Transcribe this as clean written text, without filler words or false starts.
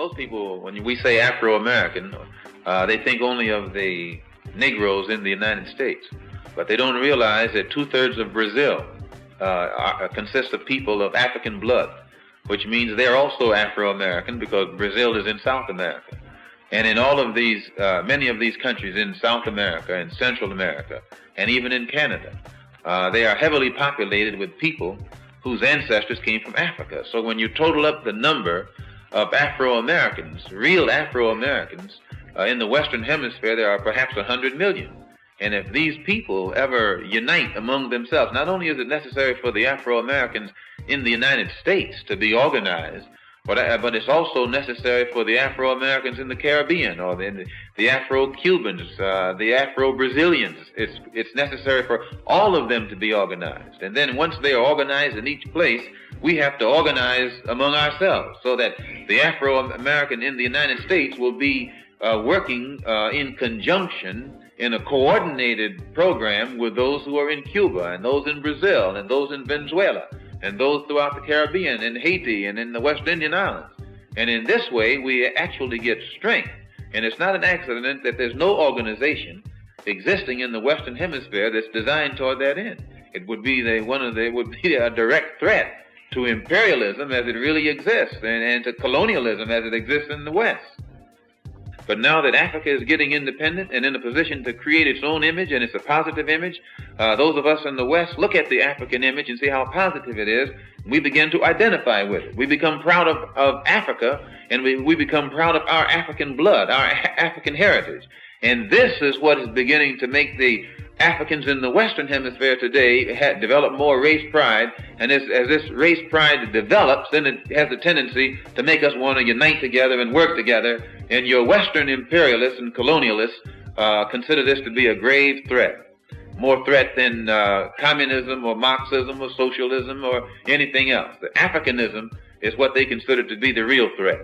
Most people, when we say Afro-American, they think only of the Negroes in the United States. But they don't realize that 2/3 of Brazil consists of people of African blood, which means they're also Afro-American because Brazil is in South America. And in all of these, many of these countries in South America and Central America, and even in Canada, they are heavily populated with people whose ancestors came from Africa. So when you total up the number of Afro-Americans, real Afro-Americans, in the Western Hemisphere, there are perhaps 100 million. And if these people ever unite among themselves, not only is it necessary for the Afro-Americans in the United States to be organized, but it's also necessary for the Afro-Americans in the Caribbean, or the Afro-Cubans, the Afro-Brazilians. It's necessary for all of them to be organized. And then once they are organized in each place, we have to organize among ourselves so that the Afro-American in the United States will be working in conjunction in a coordinated program with those who are in Cuba and those in Brazil and those in Venezuela and those throughout the Caribbean, in Haiti and in the West Indian Islands. And in this way, we actually get strength. And it's not an accident that there's no organization existing in the Western Hemisphere that's designed toward that end. It would be a direct threat to imperialism as it really exists, and to colonialism as it exists in the West. But now that Africa is getting independent and in a position to create its own image, and it's a positive image, those of us in the West look at the African image and see how positive it is. We begin to identify with it. We become proud of Africa, and we become proud of our African blood, our African heritage. And this is what is beginning to make the Africans in the Western Hemisphere today develop more race pride. And as this race pride develops, then it has a tendency to make us want to unite together and work together. And your Western imperialists and colonialists consider this to be a grave threat, more threat than communism or Marxism or socialism or anything else. The Africanism is what they consider to be the real threat.